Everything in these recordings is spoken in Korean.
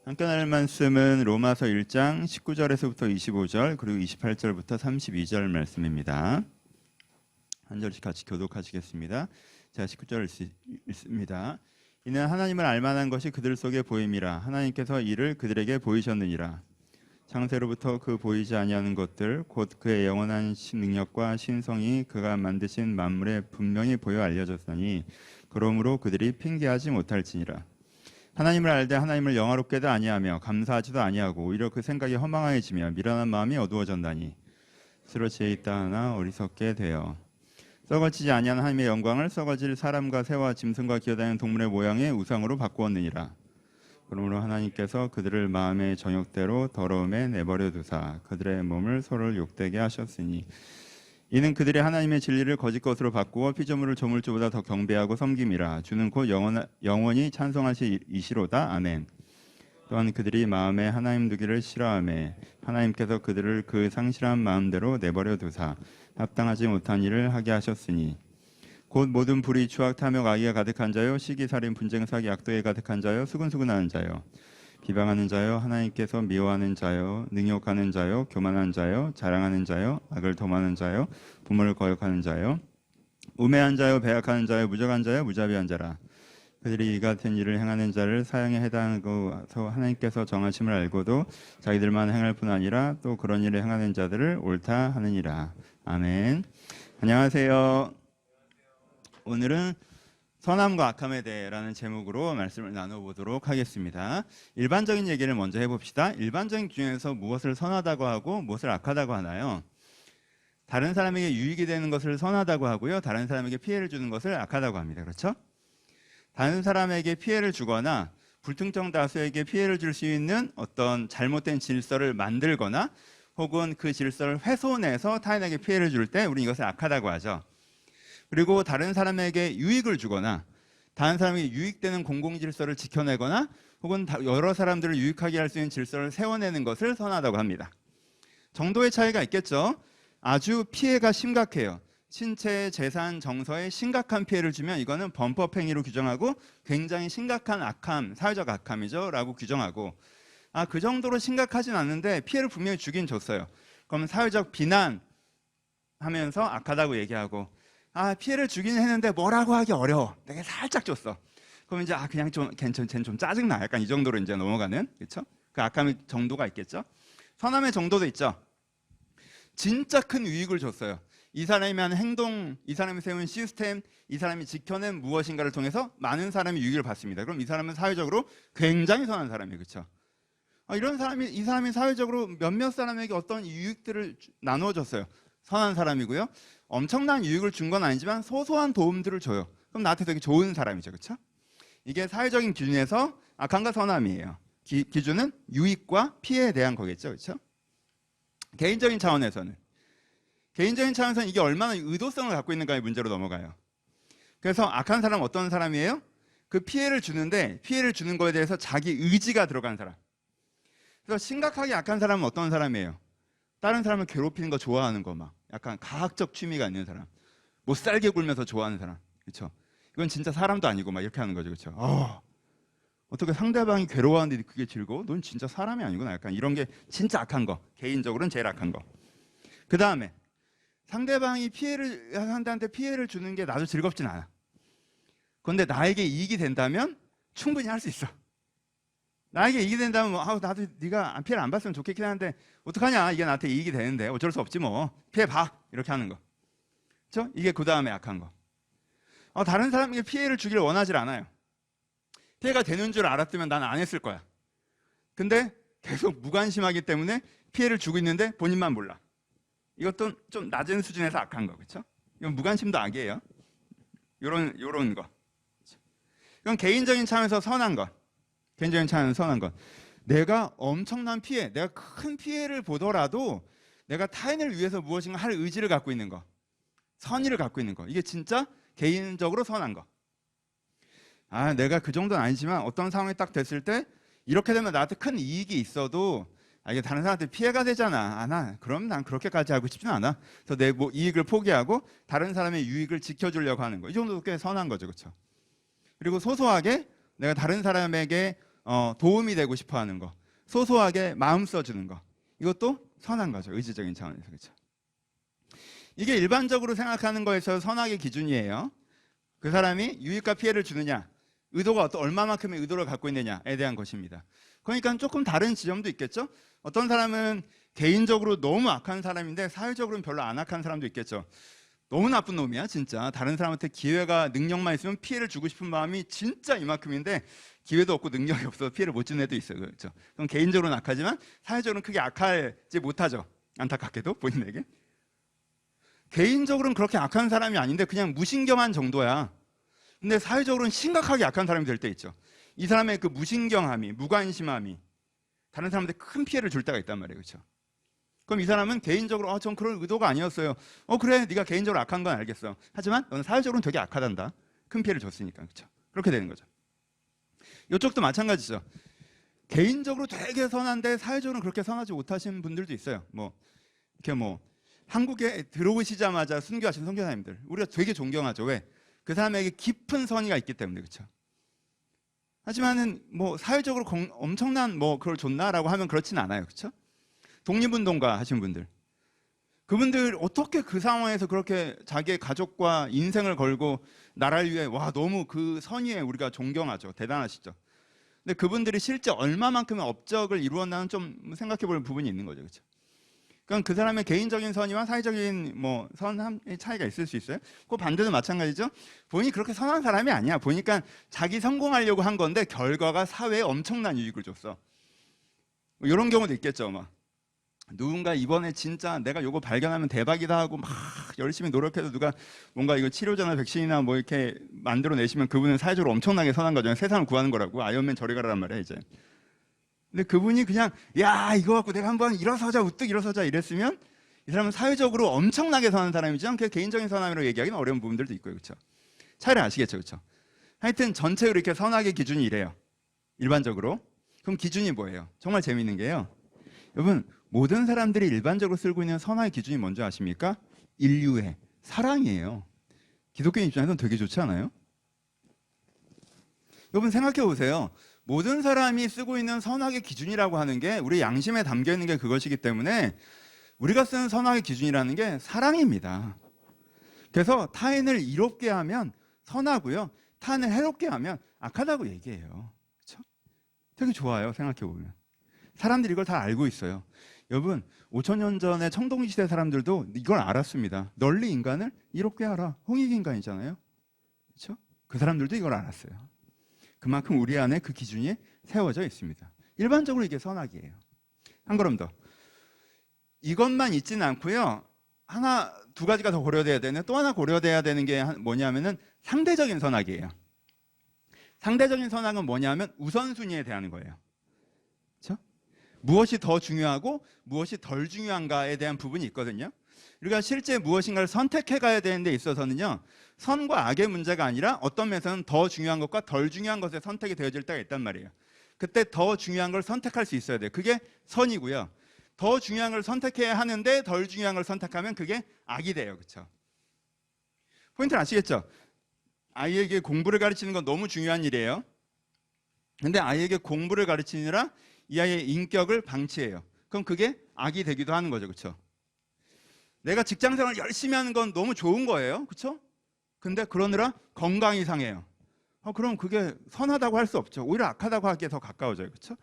함께 나눌 말씀은 로마서 1장 19절에서부터 25절 그리고 28절부터 32절 말씀입니다. 한 절씩 같이 교독하시겠습니다. 제가 19절 읽습니다. 이는 하나님을 알만한 것이 그들 속에 보임이라. 하나님께서 이를 그들에게 보이셨느니라. 창세로부터 그 보이지 아니하는 것들 곧 그의 영원한 능력과 신성이 그가 만드신 만물에 분명히 보여 알려졌으니 그러므로 그들이 핑계하지 못할지니라. 하나님을 알되 하나님을 영화롭게도 아니하며 감사하지도 아니하고 오히려 그 생각이 허망해지며 미련한 마음이 어두워졌나니 스스로 지혜 있다 하나 어리석게 되어 썩어지지 아니한 하나님의 영광을 썩어질 사람과 새와 짐승과 기어다니는 동물의 모양의 우상으로 바꾸었느니라. 그러므로 하나님께서 그들을 마음의 정욕대로 더러움에 내버려 두사 그들의 몸을 서로 욕되게 하셨으니 이는 그들이 하나님의 진리를 거짓 것으로 바꾸어 피조물을 조물주보다 더 경배하고 섬김이라. 주는 곧 영원히 찬송하시이시로다. 아멘. 또한 그들이 마음에 하나님 두기를 싫어하며 하나님께서 그들을 그 상실한 마음대로 내버려 두사 합당하지 못한 일을 하게 하셨으니 곧 모든 불의 추악 탐욕 악의가 가득한 자요 시기 살인 분쟁 사기 악도에 가득한 자요 수근수근하는 자요 비방하는 자요 하나님께서 미워하는 자요 능욕하는 자요 교만한 자요 자랑하는 자요 악을 도모하는 자요 부모를 거역하는 자요 우매한 자요 배약하는 자요 무적한 자요 무자비한 자라. 그들이 이 같은 일을 행하는 자를 사형에 해당하고서 하나님께서 정하심을 알고도 자기들만 행할 뿐 아니라 또 그런 일을 행하는 자들을 옳다 하느니라. 아멘. 안녕하세요. 오늘은 선함과 악함에 대해라는 제목으로 말씀을 나눠보도록 하겠습니다. 일반적인 얘기를 먼저 해봅시다. 일반적인 기준에서 무엇을 선하다고 하고 무엇을 악하다고 하나요? 다른 사람에게 유익이 되는 것을 선하다고 하고요. 다른 사람에게 피해를 주는 것을 악하다고 합니다. 그렇죠? 다른 사람에게 피해를 주거나 불특정 다수에게 피해를 줄 수 있는 어떤 잘못된 질서를 만들거나 혹은 그 질서를 훼손해서 타인에게 피해를 줄 때 우리는 이것을 악하다고 하죠. 그리고 다른 사람에게 유익을 주거나 다른 사람에게 유익되는 공공질서를 지켜내거나 혹은 여러 사람들을 유익하게 할 수 있는 질서를 세워내는 것을 선하다고 합니다. 정도의 차이가 있겠죠. 아주 피해가 심각해요. 신체, 재산, 정서에 심각한 피해를 주면 이거는 범법행위로 규정하고 굉장히 심각한 악함, 사회적 악함이죠 라고 규정하고 그 정도로 심각하진 않는데 피해를 분명히 주긴 줬어요. 그럼 사회적 비난하면서 악하다고 얘기하고 피해를 주긴 했는데 뭐라고 하기 어려워. 내가 살짝 줬어. 그럼 이제 그냥 좀 쟤는 좀 짜증나. 약간 이 정도로 이제 넘어가는, 그렇죠? 그 악함의 정도가 있겠죠. 선함의 정도도 있죠. 진짜 큰 유익을 줬어요. 이 사람이 하는 행동, 이 사람이 세운 시스템, 이 사람이 지켜낸 무엇인가를 통해서 많은 사람이 유익을 받습니다. 그럼 이 사람은 사회적으로 굉장히 선한 사람이에요, 그렇죠? 이 사람이 사회적으로 몇몇 사람에게 어떤 유익들을 나누어줬어요. 선한 사람이고요. 엄청난 유익을 준 건 아니지만 소소한 도움들을 줘요. 그럼 나한테 되게 좋은 사람이죠. 그렇죠? 이게 사회적인 기준에서 악함과 선함이에요. 기준은 유익과 피해에 대한 거겠죠. 그렇죠? 개인적인 차원에서는 이게 얼마나 의도성을 갖고 있는가의 문제로 넘어가요. 그래서 악한 사람은 어떤 사람이에요? 그 피해를 주는데 피해를 주는 거에 대해서 자기 의지가 들어간 사람. 그래서 심각하게 악한 사람은 어떤 사람이에요? 다른 사람을 괴롭히는 거 좋아하는 거 막 약간 가학적 취미가 있는 사람, 못 살게 굴면서 좋아하는 사람, 그렇죠? 이건 진짜 사람도 아니고 막 이렇게 하는 거죠, 그렇죠? 어떻게 상대방이 괴로워하는데 그게 즐거워? 넌 진짜 사람이 아니구나. 약간 이런 게 진짜 악한 거, 개인적으로는 제일 악한 거. 그 다음에 상대방이 상대한테 피해를 주는 게 나도 즐겁진 않아. 그런데 나에게 이익이 된다면 충분히 할 수 있어. 나에게 이익이 된다면 나도 네가 피해를 안 봤으면 좋겠긴 한데 어떡하냐, 이게 나한테 이익이 되는데 어쩔 수 없지 뭐, 피해봐, 이렇게 하는 거. 그렇죠? 이게 그 다음에 악한 거. 다른 사람에게 피해를 주기를 원하지 않아요. 피해가 되는 줄 알았으면 나는 안 했을 거야. 근데 계속 무관심하기 때문에 피해를 주고 있는데 본인만 몰라. 이것도 좀 낮은 수준에서 악한 거, 그렇죠? 이건 무관심도 악이에요. 요런 거. 이건 개인적인 차원에서 선한 것. 개인적인 차원에서 선한 것. 내가 엄청난 피해, 내가 큰 피해를 보더라도 내가 타인을 위해서 무엇인가 할 의지를 갖고 있는 거, 선의를 갖고 있는 거. 이게 진짜 개인적으로 선한 거. 내가 그 정도는 아니지만 어떤 상황이 딱 됐을 때 이렇게 되면 나한테 큰 이익이 있어도 이게 다른 사람한테 피해가 되잖아. 그럼 난 그렇게까지 하고 싶지는 않아. 그래서 내 이익을 포기하고 다른 사람의 유익을 지켜주려고 하는 거. 이 정도도 꽤 선한 거죠, 그렇죠? 그리고 소소하게 내가 다른 사람에게 도움이 되고 싶어하는 거, 소소하게 마음 써주는 거, 이것도 선한 거죠. 의지적인 차원에서. 그렇죠? 이게 일반적으로 생각하는 거에서 선악의 기준이에요. 그 사람이 유익과 피해를 주느냐, 의도가 얼마만큼의 의도를 갖고 있느냐에 대한 것입니다. 그러니까 조금 다른 지점도 있겠죠. 어떤 사람은 개인적으로 너무 악한 사람인데 사회적으로는 별로 안 악한 사람도 있겠죠. 너무 나쁜 놈이야 진짜. 다른 사람한테 기회가, 능력만 있으면 피해를 주고 싶은 마음이 진짜 이만큼인데 기회도 없고 능력이 없어서 피해를 못 주는 애도 있어요. 그렇죠? 그럼 개인적으로는 악하지만 사회적으로는 크게 악하지 못하죠. 안타깝게도 본인에게. 개인적으로는 그렇게 악한 사람이 아닌데 그냥 무신경한 정도야. 근데 사회적으로는 심각하게 악한 사람이 될 때 있죠. 이 사람의 그 무신경함이, 무관심함이 다른 사람한테 큰 피해를 줄 때가 있단 말이에요. 그렇죠? 그럼 이 사람은 개인적으로 전 그런 의도가 아니었어요. 그래, 네가 개인적으로 악한 건 알겠어. 하지만 너는 사회적으로는 되게 악하단다. 큰 피해를 줬으니까. 그렇죠? 그렇게 되는 거죠. 이쪽도 마찬가지죠. 개인적으로 되게 선한데 사회적으로는 그렇게 선하지 못하신 분들도 있어요. 이렇게 한국에 들어오시자마자 순교하신 선교사님들, 우리가 되게 존경하죠. 왜? 그 사람에게 깊은 선의가 있기 때문에. 그렇죠? 하지만은 사회적으로 엄청난 그걸 줬나라고 하면 그렇진 않아요. 그렇죠? 독립운동가 하신 분들, 그분들 어떻게 그 상황에서 그렇게 자기의 가족과 인생을 걸고 나라를 위해, 너무 그 선의에 우리가 존경하죠. 대단하시죠. 근데 그분들이 실제 얼마만큼의 업적을 이루었나는 좀 생각해 볼 부분이 있는 거죠. 그렇죠? 그러니까 그 사람의 개인적인 선의와 사회적인 선함의 차이가 있을 수 있어요. 그 반대도 마찬가지죠. 본인이 그렇게 선한 사람이 아니야. 보니까 자기 성공하려고 한 건데 결과가 사회에 엄청난 유익을 줬어. 이런 경우도 있겠죠. 누군가 이번에 진짜 내가 요거 발견하면 대박이다 하고 막 열심히 노력해서 누가 뭔가 이거 치료제나 백신이나 이렇게 만들어 내시면 그분은 사회적으로 엄청나게 선한 거죠. 세상을 구하는 거라고. 아이언맨 저리 가라란 말이야 이제. 근데 그분이 그냥 이거 갖고 내가 한번 일어서자, 우뚝 일어서자 이랬으면 이 사람은 사회적으로 엄청나게 선한 사람이지만 그 개인적인 선함이라고 얘기하기는 어려운 부분들도 있고요. 그렇죠? 차이를 아시겠죠? 그렇죠? 하여튼 전체로 이렇게 선악의 기준이 이래요. 일반적으로. 그럼 기준이 뭐예요? 정말 재미있는 게요. 여러분, 모든 사람들이 일반적으로 쓰고 있는 선악의 기준이 뭔지 아십니까? 인류의 사랑이에요. 기독교인 입장에서는 되게 좋지 않아요? 여러분 생각해 보세요. 모든 사람이 쓰고 있는 선악의 기준이라고 하는 게 우리 양심에 담겨 있는 게 그것이기 때문에 우리가 쓰는 선악의 기준이라는 게 사랑입니다. 그래서 타인을 이롭게 하면 선하고요, 타인을 해롭게 하면 악하다고 얘기해요. 그렇죠? 되게 좋아요. 생각해 보면 사람들이 이걸 다 알고 있어요. 여러분 5,000년 전에 청동시대 사람들도 이걸 알았습니다. 널리 인간을 이롭게 하라. 홍익인간이잖아요. 그렇죠? 그 사람들도 이걸 알았어요. 그만큼 우리 안에 그 기준이 세워져 있습니다. 일반적으로 이게 선악이에요. 한 걸음 더. 이것만 있지는 않고요. 두 가지가 더 고려돼야 되는, 또 하나 고려돼야 되는 게 뭐냐면은 상대적인 선악이에요. 상대적인 선악은 뭐냐면 우선순위에 대한 거예요. 그렇죠? 무엇이 더 중요하고 무엇이 덜 중요한가에 대한 부분이 있거든요. 우리가 실제 무엇인가를 선택해 가야 되는 데 있어서는요, 선과 악의 문제가 아니라 어떤 면에서는 더 중요한 것과 덜 중요한 것에 선택이 되어질 때가 있단 말이에요. 그때 더 중요한 걸 선택할 수 있어야 돼요. 그게 선이고요. 더 중요한 걸 선택해야 하는데 덜 중요한 걸 선택하면 그게 악이 돼요. 그렇죠? 포인트는 아시겠죠? 아이에게 공부를 가르치는 건 너무 중요한 일이에요. 근데 아이에게 공부를 가르치느라 이 아이의 인격을 방치해요. 그럼 그게 악이 되기도 하는 거죠. 그렇죠? 내가 직장생활 열심히 하는 건 너무 좋은 거예요. 그렇죠? 근데 그러느라 건강이 상해요. 그럼 그게 선하다고 할 수 없죠. 오히려 악하다고 하기에 더 가까워져요. 그렇죠?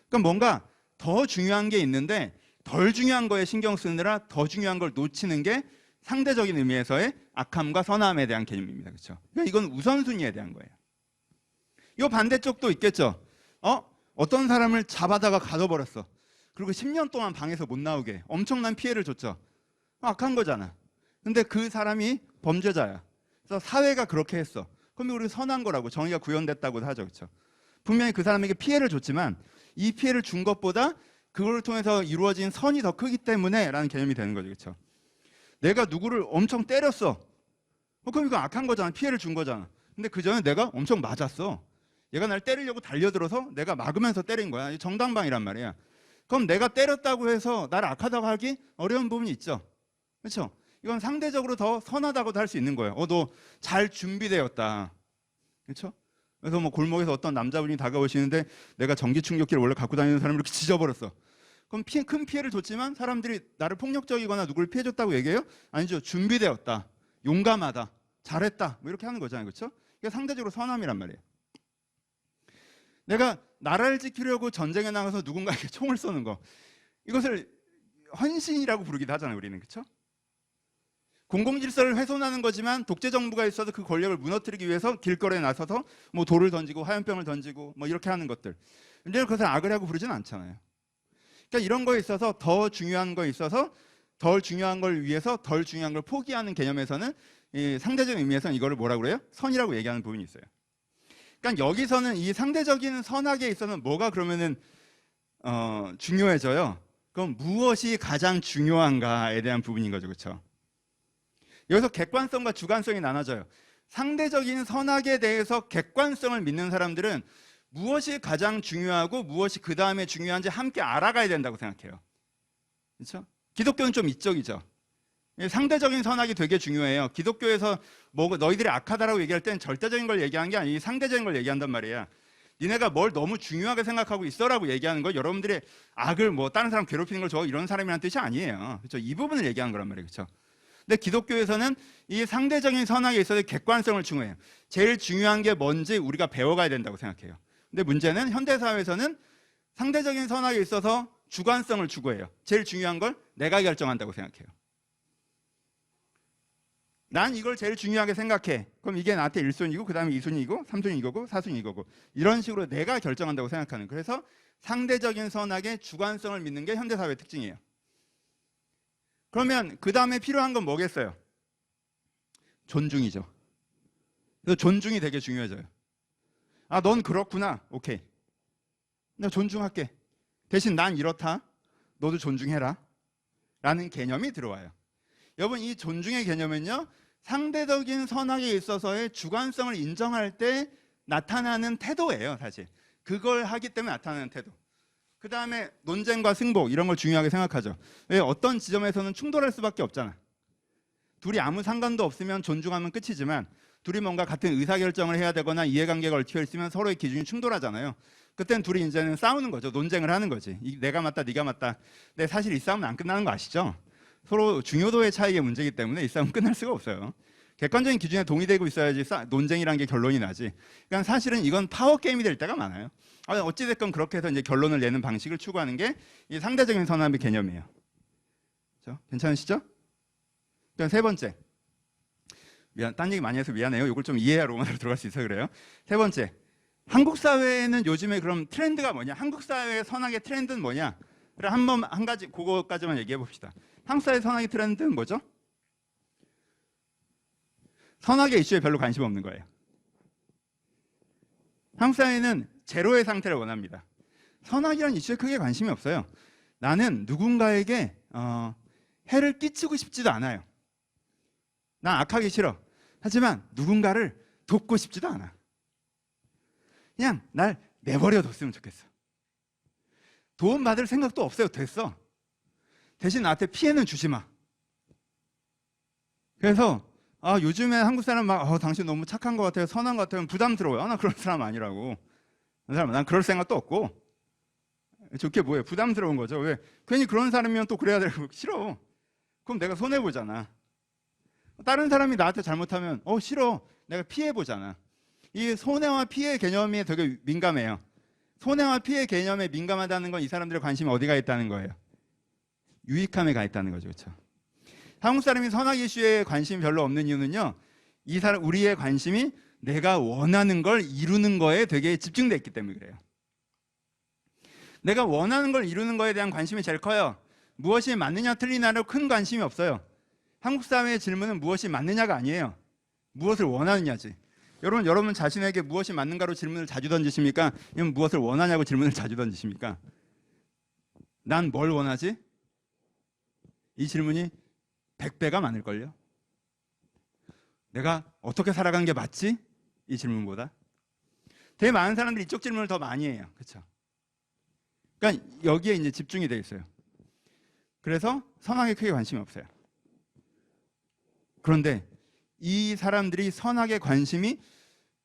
그러니까 뭔가 더 중요한 게 있는데 덜 중요한 거에 신경 쓰느라 더 중요한 걸 놓치는 게 상대적인 의미에서의 악함과 선함에 대한 개념입니다. 그렇죠? 그러니까 이건 우선순위에 대한 거예요. 이 반대쪽도 있겠죠. 어떤 사람을 잡아다가 가둬버렸어. 그리고 10년 동안 방에서 못 나오게 엄청난 피해를 줬죠. 악한 거잖아. 근데 그 사람이 범죄자야. 그래서 사회가 그렇게 했어. 그럼 우리 선한 거라고, 정의가 구현됐다고 하죠. 그렇죠? 분명히 그 사람에게 피해를 줬지만 이 피해를 준 것보다 그걸 통해서 이루어진 선이 더 크기 때문에 라는 개념이 되는 거죠. 그렇죠? 내가 누구를 엄청 때렸어. 그럼 이거 악한 거잖아. 피해를 준 거잖아. 근데 그 전에 내가 엄청 맞았어. 얘가 날 때리려고 달려들어서 내가 막으면서 때린 거야. 정당방위란 말이야. 그럼 내가 때렸다고 해서 나를 악하다고 하기 어려운 부분이 있죠. 그렇죠? 이건 상대적으로 더 선하다고도 할 수 있는 거예요. 너 잘 준비되었다. 그렇죠? 그래서 뭐 골목에서 어떤 남자분이 다가오시는데 내가 전기 충격기를 원래 갖고 다니는 사람을 이렇게 찢어버렸어. 그럼 큰 피해를 줬지만 사람들이 나를 폭력적이거나 누구를 피해줬다고 얘기해요? 아니죠. 준비되었다, 용감하다, 잘했다, 뭐 이렇게 하는 거잖아요. 그렇죠? 이게 상대적으로 선함이란 말이에요. 내가 나라를 지키려고 전쟁에 나가서 누군가에게 총을 쏘는 거, 이것을 헌신이라고 부르기도 하잖아요. 우리는. 그렇죠? 공공질서를 훼손하는 거지만 독재 정부가 있어서 그 권력을 무너뜨리기 위해서 길거리에 나서서 뭐 돌을 던지고 화염병을 던지고 뭐 이렇게 하는 것들. 근데 그것을 악이라고 부르지는 않잖아요. 그러니까 이런 거에 있어서 더 중요한 거에 있어서 덜 중요한 걸 위해서 덜 중요한 걸 포기하는 개념에서는 이 상대적인 의미에서는 이거를 뭐라고 그래요? 선이라고 얘기하는 부분이 있어요. 그러니까 여기서는 이 상대적인 선악에 있어서는 뭐가 그러면은 중요해져요. 그럼 무엇이 가장 중요한가에 대한 부분인 거죠. 그렇죠? 여기서 객관성과 주관성이 나눠져요. 상대적인 선악에 대해서 객관성을 믿는 사람들은 무엇이 가장 중요하고 무엇이 그 다음에 중요한지 함께 알아가야 된다고 생각해요. 그렇죠? 기독교는 좀 이쪽이죠. 상대적인 선악이 되게 중요해요. 기독교에서 뭐 너희들이 악하다라고 얘기할 때는 절대적인 걸 얘기하는 게 아니고 상대적인 걸 얘기한단 말이야. 니네가 뭘 너무 중요하게 생각하고 있어라고 얘기하는 거, 여러분들이 악을 뭐 다른 사람 괴롭히는 걸 좋아 이런 사람이라는 뜻이 아니에요. 그렇죠? 이 부분을 얘기하는 거란 말이에요. 그렇죠? 근데 기독교에서는 이 상대적인 선악에 있어서 객관성을 중요해요. 제일 중요한 게 뭔지 우리가 배워가야 된다고 생각해요. 근데 문제는 현대사회에서는 상대적인 선악에 있어서 주관성을 추구해요. 제일 중요한 걸 내가 결정한다고 생각해요. 난 이걸 제일 중요하게 생각해. 그럼 이게 나한테 1순위고 그 다음에 2순위고 3순위 이거고 4순위 이거고 이런 식으로 내가 결정한다고 생각하는, 그래서 상대적인 선악의 주관성을 믿는 게 현대사회의 특징이에요. 그러면 그 다음에 필요한 건 뭐겠어요? 존중이죠. 그래서 존중이 되게 중요해져요. 아, 넌 그렇구나. 오케이. 나 존중할게. 대신 난 이렇다. 너도 존중해라. 라는 개념이 들어와요. 여러분, 이 존중의 개념은요, 상대적인 선악에 있어서의 주관성을 인정할 때 나타나는 태도예요, 사실. 그걸 하기 때문에 나타나는 태도. 그 다음에 논쟁과 승복 이런 걸 중요하게 생각하죠. 왜? 어떤 지점에서는 충돌할 수밖에 없잖아. 둘이 아무 상관도 없으면 존중하면 끝이지만 둘이 뭔가 같은 의사결정을 해야 되거나 이해관계가 얽혀 있으면 서로의 기준이 충돌하잖아요. 그때는 둘이 이제는 싸우는 거죠. 논쟁을 하는 거지. 내가 맞다, 네가 맞다. 근데 사실 이 싸움은 안 끝나는 거 아시죠? 서로 중요도의 차이의 문제이기 때문에 이 싸움은 끝날 수가 없어요. 객관적인 기준에 동의되고 있어야지 논쟁이라는 게 결론이 나지. 그러니까 사실은 이건 파워 게임이 될 때가 많아요. 어찌됐건 그렇게 해서 이제 결론을 내는 방식을 추구하는 게 이 상대적인 선함의 개념이에요. 그렇죠? 괜찮으시죠? 그럼 세 번째. 딴 얘기 많이 해서 미안해요. 이걸 좀 이해해야 로마로 들어갈 수 있어요. 그래요. 세 번째. 한국 사회에는 요즘에 그럼 트렌드가 뭐냐? 한국 사회의 선악의 트렌드는 뭐냐? 그럼 한 가지 그거까지만 얘기해 봅시다. 한국 사회의 선악의 트렌드는 뭐죠? 선악의 이슈에 별로 관심 없는 거예요. 한국 사회는 제로의 상태를 원합니다. 선악이라는 이슈에 크게 관심이 없어요. 나는 누군가에게 해를 끼치고 싶지도 않아요. 난 악하기 싫어. 하지만 누군가를 돕고 싶지도 않아. 그냥 날 내버려 뒀으면 좋겠어. 도움받을 생각도 없어요. 됐어. 대신 나한테 피해는 주지 마. 그래서 요즘에 한국 사람 막 당신 너무 착한 것 같아요, 선한 것 같아요, 부담스러워요. 나 그런 사람 아니라고. 난 그럴 생각도 없고. 좋게 뭐예요? 부담스러운 거죠. 왜? 괜히 그런 사람이면 또 그래야 되고 싫어. 그럼 내가 손해보잖아. 다른 사람이 나한테 잘못하면 싫어. 내가 피해보잖아. 이 손해와 피해 개념이 되게 민감해요. 손해와 피해 개념에 민감하다는 건 이 사람들의 관심이 어디가 있다는 거예요? 유익함에 가 있다는 거죠. 그렇죠? 한국 사람이 선악 이슈에 관심이 별로 없는 이유는요, 우리의 관심이 내가 원하는 걸 이루는 거에 되게 집중돼 있기 때문에 그래요. 내가 원하는 걸 이루는 거에 대한 관심이 제일 커요. 무엇이 맞느냐 틀리냐로 큰 관심이 없어요. 한국 사회의 질문은 무엇이 맞느냐가 아니에요. 무엇을 원하느냐지. 여러분 자신에게 무엇이 맞는가로 질문을 자주 던지십니까? 아니면 무엇을 원하냐고 질문을 자주 던지십니까? 난 뭘 원하지? 이 질문이 100배가 많을걸요. 내가 어떻게 살아가는 게 맞지? 이 질문보다. 되게 많은 사람들이 이쪽 질문을 더 많이 해요. 그렇죠? 그러니까 여기에 이제 집중이 되어 있어요. 그래서 선악에 크게 관심이 없어요. 그런데 이 사람들이 선악에 관심이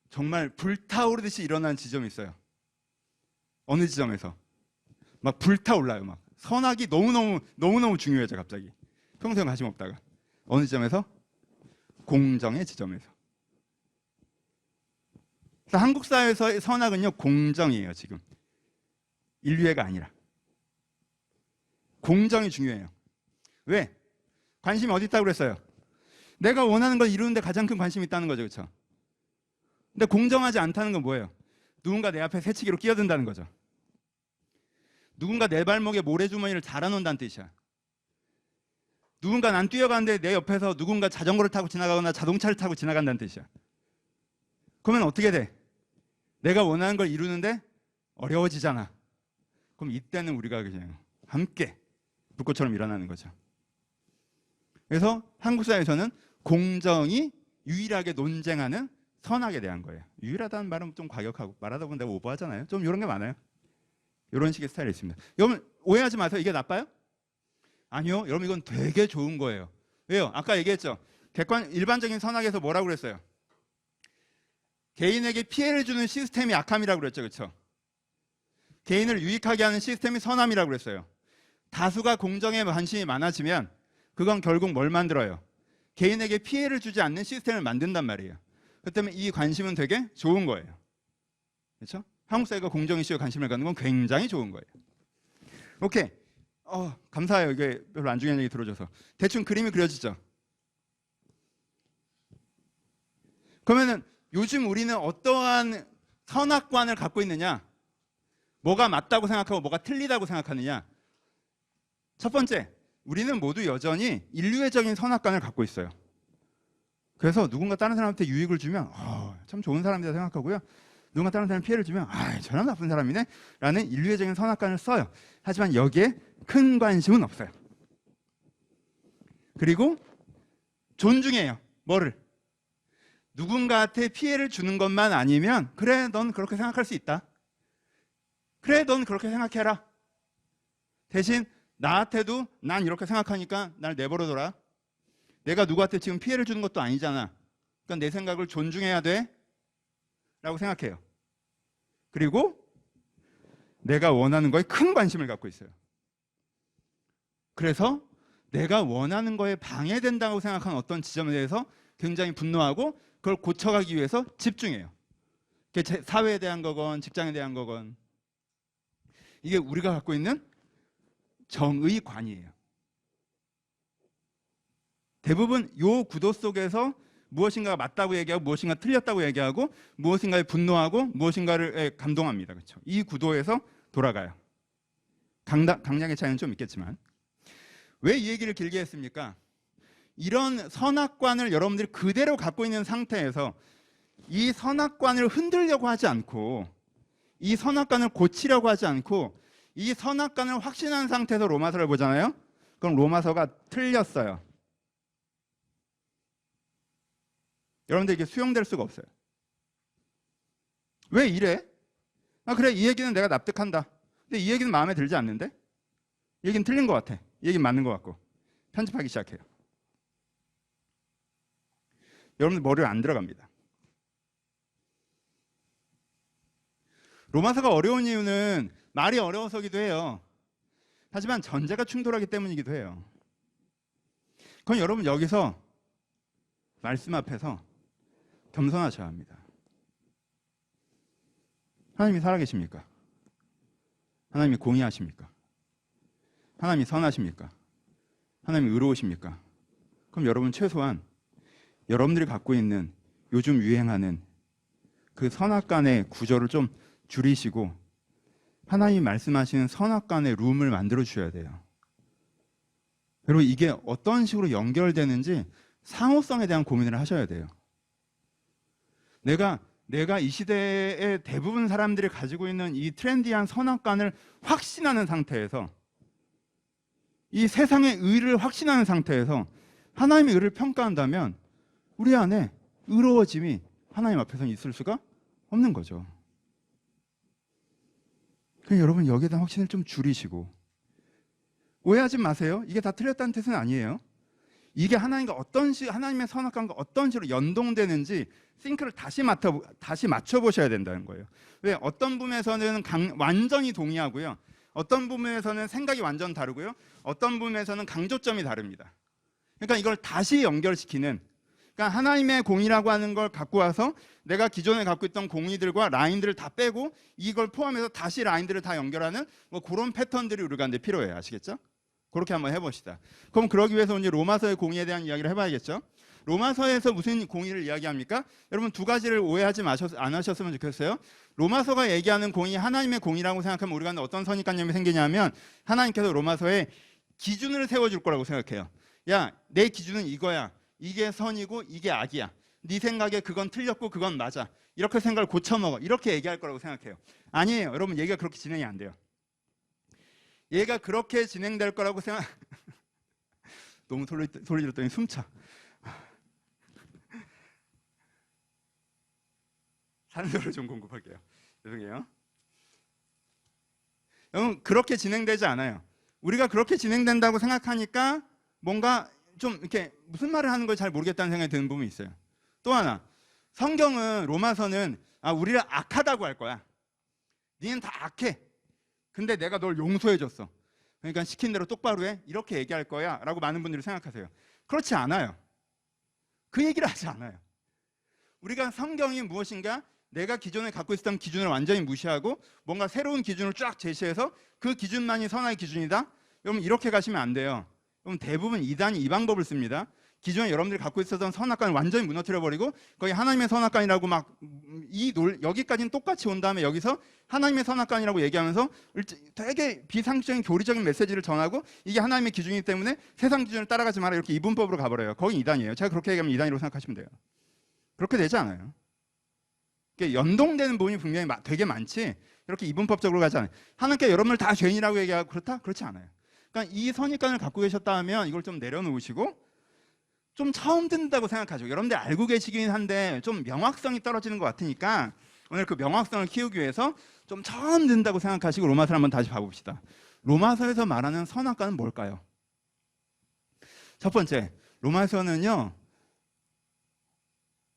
정말 불타오르듯이 일어나는 지점이 있어요. 어느 지점에서 막 불타올라요. 막 선악이 너무너무 중요해져. 갑자기 평소에 관심 없다가 어느 지점에서? 공정의 지점에서. 그래서 한국 사회에서의 선악은요, 공정이에요. 지금 인류애가 아니라 공정이 중요해요. 왜? 관심이 어디 있다고 그랬어요? 내가 원하는 걸 이루는데 가장 큰 관심이 있다는 거죠. 그렇죠? 근데 공정하지 않다는 건 뭐예요? 누군가 내 앞에 새치기로 끼어든다는 거죠. 누군가 내 발목에 모래주머니를 달아놓는다는 뜻이야. 누군가 난 뛰어가는데 내 옆에서 누군가 자전거를 타고 지나가거나 자동차를 타고 지나간다는 뜻이야. 그러면 어떻게 돼? 내가 원하는 걸 이루는데 어려워지잖아. 그럼 이때는 우리가 그냥 함께 불꽃처럼 일어나는 거죠. 그래서 한국 사회에서는 공정이 유일하게 논쟁하는 선악에 대한 거예요. 유일하다는 말은 좀 과격하고 말하다 보면 내가 오버하잖아요. 좀 이런 게 많아요. 이런 식의 스타일이 있습니다. 여러분 오해하지 마세요. 이게 나빠요? 아니요. 여러분 이건 되게 좋은 거예요. 왜요? 아까 얘기했죠. 일반적인 선악에서 뭐라고 그랬어요? 개인에게 피해를 주는 시스템이 악함이라고 그랬죠. 그렇죠? 개인을 유익하게 하는 시스템이 선함이라고 그랬어요. 다수가 공정에 관심이 많아지면 그건 결국 뭘 만들어요? 개인에게 피해를 주지 않는 시스템을 만든단 말이에요. 그렇기 때문에 이 관심은 되게 좋은 거예요. 그렇죠? 한국 사회가 공정 이슈에 관심을 갖는 건 굉장히 좋은 거예요. 오케이. 감사해요. 이게 별로 안 중요한 얘기 들어줘서. 대충 그림이 그려지죠? 그러면은 요즘 우리는 어떠한 선악관을 갖고 있느냐? 뭐가 맞다고 생각하고 뭐가 틀리다고 생각하느냐? 첫 번째, 우리는 모두 여전히 인류애적인 선악관을 갖고 있어요. 그래서 누군가 다른 사람한테 유익을 주면 참 좋은 사람이다 생각하고요. 누군가 다른 사람에 피해를 주면 저 사람 나쁜 사람이네 라는 인류애적인 선악관을 써요. 하지만 여기에 큰 관심은 없어요. 그리고 존중해요. 뭐를? 누군가한테 피해를 주는 것만 아니면 그래 넌 그렇게 생각할 수 있다. 그래 넌 그렇게 생각해라. 대신 나한테도 난 이렇게 생각하니까 날 내버려둬라. 내가 누구한테 지금 피해를 주는 것도 아니잖아. 그러니까 내 생각을 존중해야 돼 라고 생각해요. 그리고 내가 원하는 거에 큰 관심을 갖고 있어요. 그래서 내가 원하는 거에 방해된다고 생각하는 어떤 지점에 대해서 굉장히 분노하고 그걸 고쳐가기 위해서 집중해요. 그게 사회에 대한 거건 직장에 대한 거건 이게 우리가 갖고 있는 정의관이에요. 대부분 이 구도 속에서 무엇인가가 맞다고 얘기하고 무엇인가 틀렸다고 얘기하고 무엇인가에 분노하고 무엇인가를 감동합니다. 그렇죠? 이 구도에서 돌아가요. 강약의 차이는 좀 있겠지만 왜 이 얘기를 길게 했습니까? 이런 선악관을 여러분들이 그대로 갖고 있는 상태에서 이 선악관을 흔들려고 하지 않고 이 선악관을 고치려고 하지 않고 이 선악관을 확신한 상태에서 로마서를 보잖아요. 그럼 로마서가 틀렸어요. 여러분들 이게 수용될 수가 없어요. 왜 이래? 그래 이 얘기는 내가 납득한다. 근데 이 얘기는 마음에 들지 않는데? 이 얘기는 틀린 것 같아. 이 얘기는 맞는 것 같고 편집하기 시작해요. 여러분들 머리에 안 들어갑니다. 로마서가 어려운 이유는 말이 어려워서기도 해요. 하지만 전제가 충돌하기 때문이기도 해요. 그럼 여러분 여기서 말씀 앞에서 겸손하셔야 합니다. 하나님이 살아계십니까? 하나님이 공의하십니까? 하나님이 선하십니까? 하나님이 의로우십니까? 그럼 여러분 최소한 여러분들이 갖고 있는 요즘 유행하는 그 선악간의 구조를 좀 줄이시고 하나님이 말씀하시는 선악간의 룸을 만들어 주셔야 돼요. 여러분 이게 어떤 식으로 연결되는지 상호성에 대한 고민을 하셔야 돼요. 내가 이 시대의 대부분 사람들이 가지고 있는 이 트렌디한 선악관을 확신하는 상태에서 이 세상의 의를 확신하는 상태에서 하나님의 의를 평가한다면 우리 안에 의로워짐이 하나님 앞에서는 있을 수가 없는 거죠. 그러니까 여러분 여기에 대한 확신을 좀 줄이시고 오해하지 마세요. 이게 다 틀렸다는 뜻은 아니에요. 이게 하나님의 선악과가 어떤 식으로 연동되는지 싱크를 다시 맞춰 보셔야 된다는 거예요. 왜? 어떤 부분에서는 완전히 동의하고요. 어떤 부분에서는 생각이 완전 다르고요. 어떤 부분에서는 강조점이 다릅니다. 그러니까 이걸 다시 연결시키는, 그러니까 하나님의 공의라고 하는 걸 갖고 와서 내가 기존에 갖고 있던 공의들과 라인들을 다 빼고 이걸 포함해서 다시 라인들을 다 연결하는 뭐 그런 패턴들이 우리가 이제 필요해요. 아시겠죠? 그렇게 한번 해봅시다. 그럼 그러기 위해서 이제 로마서의 공의에 대한 이야기를 해봐야겠죠? 로마서에서 무슨 공의를 이야기합니까? 여러분 두 가지를 오해하지 안 하셨으면 좋겠어요. 로마서가 얘기하는 공의, 하나님의 공의라고 생각하면 우리가 어떤 선입관념이 생기냐면 하나님께서 로마서에 기준을 세워줄 거라고 생각해요. 야, 내 기준은 이거야. 이게 선이고 이게 악이야. 네 생각에 그건 틀렸고 그건 맞아. 이렇게 생각을 고쳐먹어. 이렇게 얘기할 거라고 생각해요. 아니에요. 여러분 얘기가 그렇게 진행이 안 돼요. 얘가 그렇게 진행될 거라고 너무 소리 들었더니 숨차. 산소를 좀 공급할게요. 죄송해요. 여러분 그렇게 진행되지 않아요. 우리가 그렇게 진행된다고 생각하니까 뭔가 좀 이렇게 무슨 말을 하는 걸 잘 모르겠다는 생각이 드는 부분이 있어요. 또 하나, 성경은 로마서는 우리를 악하다고 할 거야. 니는 다 악해. 근데 내가 널 용서해줬어. 그러니까 시킨 대로 똑바로 해. 이렇게 얘기할 거야 라고 많은 분들이 생각하세요. 그렇지 않아요. 그 얘기를 하지 않아요. 우리가 성경이 무엇인가, 내가 기존에 갖고 있었던 기준을 완전히 무시하고 뭔가 새로운 기준을 쫙 제시해서 그 기준만이 선악의 기준이다? 여러분 이렇게 가시면 안 돼요. 그럼 대부분 이단이 이 방법을 씁니다. 기존에 여러분들이 갖고 있었던 선악관을 완전히 무너뜨려버리고 거의 하나님의 선악관이라고 막 여기까지는 똑같이 온 다음에 여기서 하나님의 선악관이라고 얘기하면서 되게 비상식적인 교리적인 메시지를 전하고 이게 하나님의 기준이기 때문에 세상 기준을 따라가지 마라 이렇게 이분법으로 가버려요. 거기 이단이에요. 제가 그렇게 얘기하면 이단이라고 생각하시면 돼요. 그렇게 되지 않아요. 연동되는 부분이 분명히 되게 많지 이렇게 이분법적으로 가지 않아요. 하나님께 여러분을 다 죄인이라고 얘기하고 그렇다? 그렇지 않아요. 그러니까 이 선입관을 갖고 계셨다 하면 이걸 좀 내려놓으시고 좀 처음 듣는다고 생각하죠. 여러분들 알고 계시긴 한데 좀 명확성이 떨어지는 것 같으니까 오늘 그 명확성을 키우기 위해서 좀 처음 듣는다고 생각하시고 로마서를 한번 다시 봐봅시다. 로마서에서 말하는 선악과는 뭘까요? 첫 번째, 로마서는요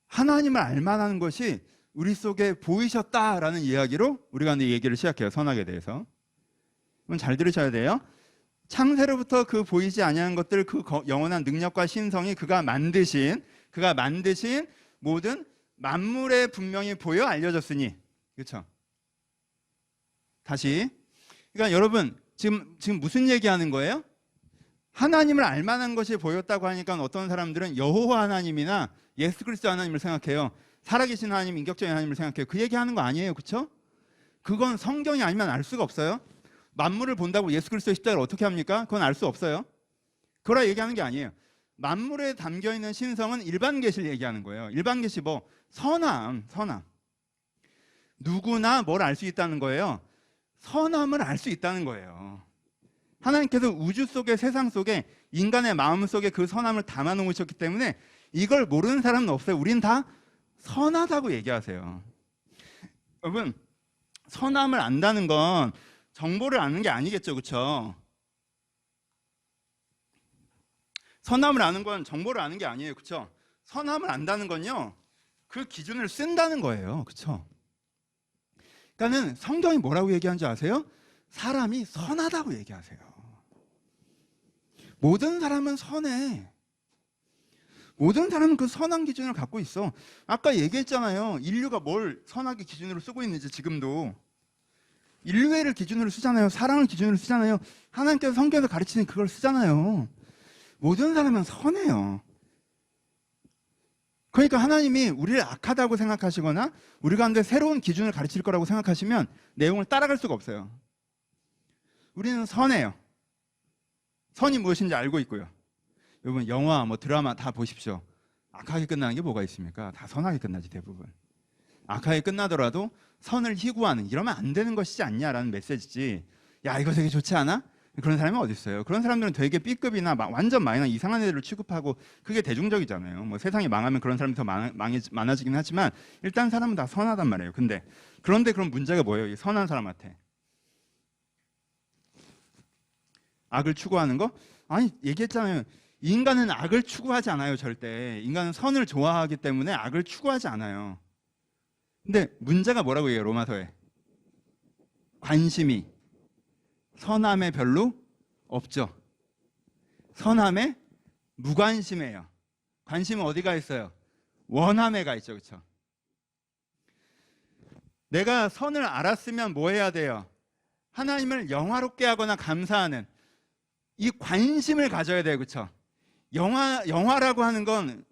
하나님을 알만한 것이 우리 속에 보이셨다라는 이야기로 우리가 이제 얘기를 시작해요. 선악에 대해서. 그럼 잘 들으셔야 돼요. 창세로부터 그 보이지 아니하는 것들, 그 영원한 능력과 신성이 그가 만드신 모든 만물에 분명히 보여 알려졌으니. 그렇죠? 다시. 그러니까 여러분 지금 무슨 얘기하는 거예요? 하나님을 알만한 것이 보였다고 하니까 어떤 사람들은 여호와 하나님이나 예수 그리스도 하나님을 생각해요. 살아계신 하나님, 인격적인 하나님을 생각해요. 그 얘기하는 거 아니에요. 그렇죠? 그건 성경이 아니면 알 수가 없어요. 만물을 본다고 예수 그리스도의 십자가를 어떻게 합니까? 그건 알 수 없어요. 그거라 얘기하는 게 아니에요. 만물에 담겨있는 신성은 일반 계시를 얘기하는 거예요. 일반 계시 뭐 선함. 누구나 뭘 알 수 있다는 거예요. 선함을 알 수 있다는 거예요. 하나님께서 우주 속에 세상 속에 인간의 마음 속에 그 선함을 담아 놓으셨기 때문에 이걸 모르는 사람은 없어요. 우린 다 선하다고 얘기하세요. 여러분 선함을 안다는 건 정보를 아는 게 아니겠죠. 그렇죠? 선함을 아는 건 정보를 아는 게 아니에요. 그렇죠? 선함을 안다는 건요 그 기준을 쓴다는 거예요. 그렇죠? 그러니까는 성경이 뭐라고 얘기하는지 아세요? 사람이 선하다고 얘기하세요. 모든 사람은 선해. 모든 사람은 그 선한 기준을 갖고 있어. 아까 얘기했잖아요. 인류가 뭘 선하게 기준으로 쓰고 있는지. 지금도 인류애를 기준으로 쓰잖아요. 사랑을 기준으로 쓰잖아요. 하나님께서 성경에서 가르치는 그걸 쓰잖아요. 모든 사람은 선해요. 그러니까 하나님이 우리를 악하다고 생각하시거나 우리 가운데 새로운 기준을 가르칠 거라고 생각하시면 내용을 따라갈 수가 없어요. 우리는 선해요. 선이 무엇인지 알고 있고요. 여러분 영화, 드라마 다 보십시오. 악하게 끝나는 게 뭐가 있습니까? 다 선하게 끝나지 대부분. 악하게 끝나더라도 선을 희구하는, 이러면 안 되는 것이지 않냐라는 메시지지. 야 이거 되게 좋지 않아? 그런 사람이 어디 있어요? 그런 사람들은 되게 B급이나 완전 마이너 이상한 애들을 취급하고 그게 대중적이잖아요. 세상이 망하면 그런 사람이 더 많아지긴 하지만 일단 사람은 다 선하단 말이에요. 그런데 그런 문제가 뭐예요? 이 선한 사람한테 악을 추구하는 거? 아니 얘기했잖아요. 인간은 악을 추구하지 않아요. 절대. 인간은 선을 좋아하기 때문에 악을 추구하지 않아요. 근데 문제가 뭐라고 해요? 로마서에 관심이 선함에 별로 없죠. 선함에 무관심해요. 관심은 어디가 있어요? 원함에가 있죠. 그렇죠? 내가 선을 알았으면 뭐 해야 돼요? 하나님을 영화롭게 하거나 감사하는 이 관심을 가져야 돼요. 그렇죠? 영화라고 하는 건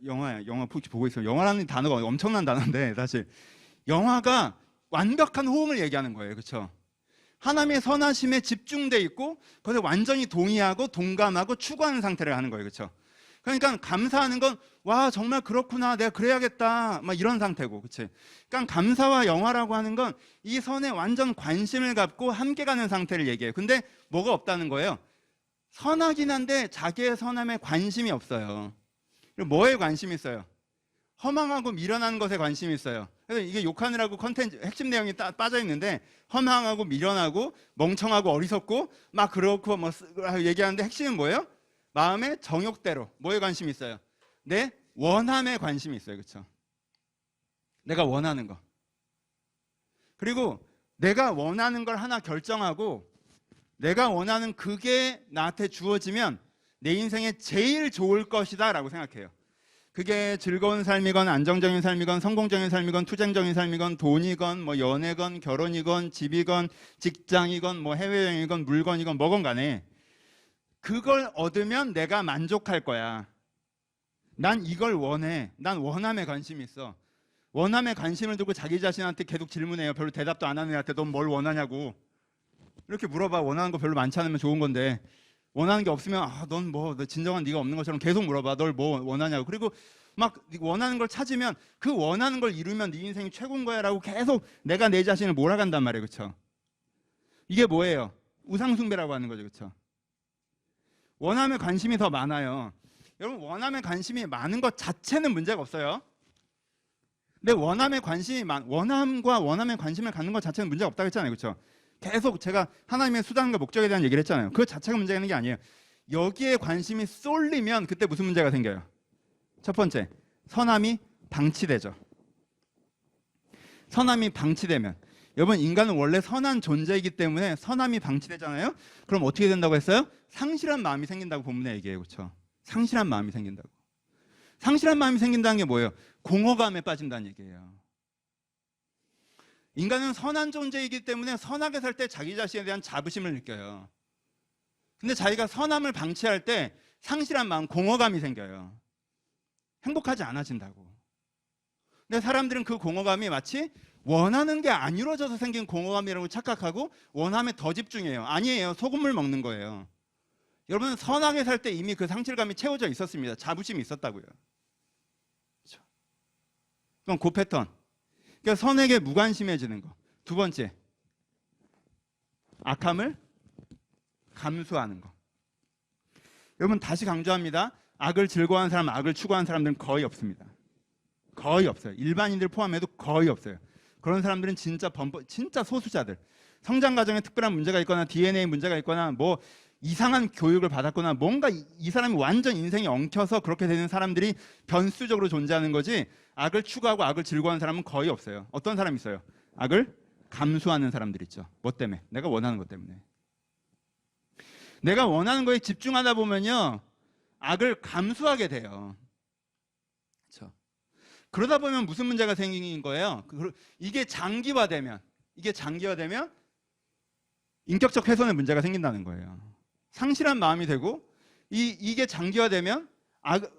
영화 혹시 보고 있어요? 영화라는 단어가 엄청난 단어인데 사실 영화가 완벽한 호응을 얘기하는 거예요. 그렇죠? 하나님의 선하심에 집중돼 있고 거기서 완전히 동의하고 동감하고 추구하는 상태를 하는 거예요. 그렇죠? 그러니까 감사하는 건 와 정말 그렇구나 내가 그래야겠다 막 이런 상태고, 그렇지? 그러니까 감사와 영화라고 하는 건 이 선에 완전 관심을 갖고 함께 가는 상태를 얘기해요. 근데 뭐가 없다는 거예요? 선하긴 한데 자기의 선함에 관심이 없어요. 그리고 뭐에 관심이 있어요? 허망하고 미련한 것에 관심이 있어요. 그래서 이게 욕하느라고 컨텐츠 핵심 내용이 빠져 있는데 허망하고 미련하고 멍청하고 어리석고 막 그렇고 뭐 얘기하는데 핵심은 뭐예요? 마음의 정욕대로 뭐에 관심이 있어요? 내 원함에 관심이 있어요. 그렇죠? 내가 원하는 거. 그리고 내가 원하는 걸 하나 결정하고 내가 원하는 그게 나한테 주어지면 내 인생에 제일 좋을 것이다 라고 생각해요. 그게 즐거운 삶이건 안정적인 삶이건 성공적인 삶이건 투쟁적인 삶이건 돈이건 뭐 연애건 결혼이건 집이건 직장이건 뭐 해외여행이건 물건이건 뭐건 간에 그걸 얻으면 내가 만족할 거야. 난 이걸 원해. 난 원함에 관심이 있어. 원함에 관심을 두고 자기 자신한테 계속 질문해요. 별로 대답도 안 하는 애한테 넌 뭘 원하냐고. 이렇게 물어봐. 원하는 거 별로 많지 않으면 좋은 건데 원하는 게 없으면 넌 뭐 진정한 네가 없는 것처럼 계속 물어봐. 널 뭐 원하냐고. 그리고 막 원하는 걸 찾으면 그 원하는 걸 이루면 네 인생이 최고인 거야 라고 계속 내가 내 자신을 몰아간단 말이에요. 그렇죠? 이게 뭐예요? 우상숭배라고 하는 거죠. 그렇죠? 원함에 관심이 더 많아요. 여러분 원함에 관심이 많은 것 자체는 문제가 없어요. 근데 원함에 관심이 원함과 원함에 관심을 갖는 것 자체는 문제가 없다고 했잖아요. 그렇죠? 계속 제가 하나님의 수단과 목적에 대한 얘기를 했잖아요. 그 자체가 문제가 있는 게 아니에요. 여기에 관심이 쏠리면 그때 무슨 문제가 생겨요? 첫 번째, 선함이 방치되죠. 선함이 방치되면 여러분 인간은 원래 선한 존재이기 때문에 선함이 방치되잖아요. 그럼 어떻게 된다고 했어요? 상실한 마음이 생긴다고 본문에 얘기해요. 그렇죠? 상실한 마음이 생긴다고. 상실한 마음이 생긴다는 게 뭐예요? 공허감에 빠진다는 얘기예요. 인간은 선한 존재이기 때문에 선하게 살 때 자기 자신에 대한 자부심을 느껴요. 근데 자기가 선함을 방치할 때 상실한 마음, 공허감이 생겨요. 행복하지 않아진다고. 근데 사람들은 그 공허감이 마치 원하는 게 안 이루어져서 생긴 공허감이라고 착각하고 원함에 더 집중해요. 아니에요. 소금물 먹는 거예요. 여러분은 선하게 살 때 이미 그 상실감이 채워져 있었습니다. 자부심이 있었다고요. 그렇죠? 그럼 그 패턴. 그러니까 선에게 무관심해지는 거. 두 번째, 악함을 감수하는 거. 여러분 다시 강조합니다. 악을 즐거워하는 사람, 악을 추구하는 사람들은 거의 없습니다. 거의 없어요. 일반인들 포함해도 거의 없어요. 그런 사람들은 진짜 소수자들. 성장 과정에 특별한 문제가 있거나 DNA 문제가 있거나 뭐 이상한 교육을 받았거나 뭔가 이 사람이 완전 인생이 엉켜서 그렇게 되는 사람들이 변수적으로 존재하는 거지 악을 추구하고 악을 즐거워하는 사람은 거의 없어요. 어떤 사람이 있어요? 악을 감수하는 사람들 있죠. 뭐 때문에? 내가 원하는 것 때문에. 내가 원하는 거에 집중하다 보면요 악을 감수하게 돼요. 그렇죠? 그러다 보면 무슨 문제가 생긴 거예요? 이게 장기화되면 인격적 훼손의 문제가 생긴다는 거예요. 상실한 마음이 되고 이게 장기화되면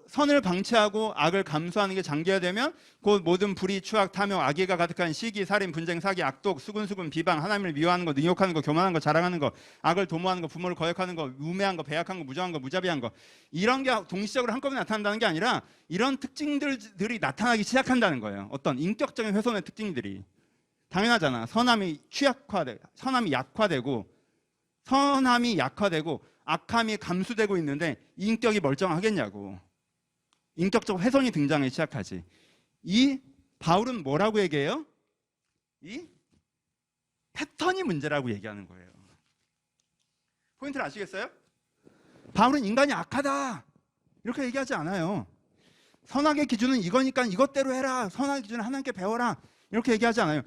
선을 방치하고 악을 감수하는 게 장기화되면 그 모든 불의, 추악, 탐욕, 악의가 가득한 시기, 살인, 분쟁, 사기, 악독, 수군수군, 비방, 하나님을 미워하는 거, 능욕하는 거, 교만하는 거, 자랑하는 거, 악을 도모하는 거, 부모를 거역하는 거, 우매한 거, 배약한 거, 무정한 거, 무자비한 거 이런 게 동시적으로 한꺼번에 나타난다는 게 아니라 이런 특징들이 나타나기 시작한다는 거예요. 어떤 인격적인 훼손의 특징들이. 당연하잖아. 선함이 약화되고 악함이 감수되고 있는데 인격이 멀쩡하겠냐고. 인격적 훼손이 등장하기 시작하지. 이 바울은 뭐라고 얘기해요? 이 패턴이 문제라고 얘기하는 거예요. 포인트를 아시겠어요? 바울은 인간이 악하다 이렇게 얘기하지 않아요. 선악의 기준은 이거니까 이것대로 해라. 선악의 기준은 하나님께 배워라. 이렇게 얘기하지 않아요.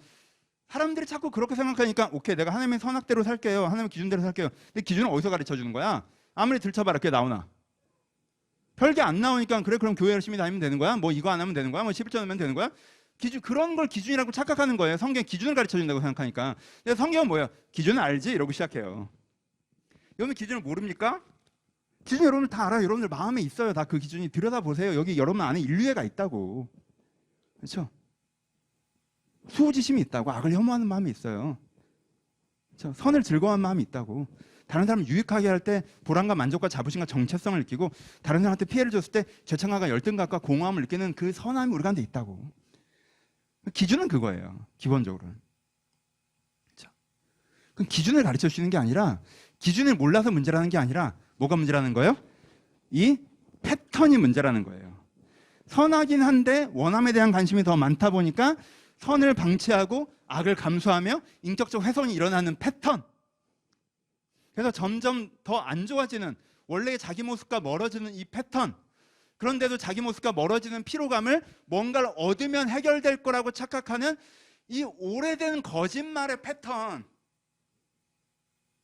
사람들이 자꾸 그렇게 생각하니까 오케이 내가 하나님의 선악대로 살게요. 하나님의 기준대로 살게요. 근데 기준은 어디서 가르쳐 주는 거야? 아무리 들춰봐라 그게 나오나? 별게 안 나오니까 그래 그럼 교회 열심히 다니면 되는 거야? 뭐 이거 안 하면 되는 거야? 뭐 11조 하면 되는 거야? 기준 그런 걸 기준이라고 착각하는 거예요. 성경 기준을 가르쳐 준다고 생각하니까. 근데 성경은 뭐예요? 기준은 알지? 이러고 시작해요. 여러분 기준을 모릅니까? 기준 여러분들 다 알아요. 여러분들 마음에 있어요. 다 그 기준이 들여다보세요. 여기 여러분 안에 인류애가 있다고. 그렇죠? 수호지심이 있다고. 악을 혐오하는 마음이 있어요. 그렇죠? 선을 즐거워하는 마음이 있다고. 다른 사람을 유익하게 할 때 보람과 만족과 자부심과 정체성을 느끼고 다른 사람한테 피해를 줬을 때 죄책감과 열등감과 공허함을 느끼는 그 선함이 우리 가운데 있다고. 기준은 그거예요. 기본적으로는. 그렇죠? 그럼 기준을 가르쳐 주시는 게 아니라 기준을 몰라서 문제라는 게 아니라 뭐가 문제라는 거예요? 이 패턴이 문제라는 거예요. 선하긴 한데 원함에 대한 관심이 더 많다 보니까 선을 방치하고 악을 감수하며 인격적 훼손이 일어나는 패턴. 그래서 점점 더 안 좋아지는 원래의 자기 모습과 멀어지는 이 패턴. 그런데도 자기 모습과 멀어지는 피로감을 뭔가를 얻으면 해결될 거라고 착각하는 이 오래된 거짓말의 패턴.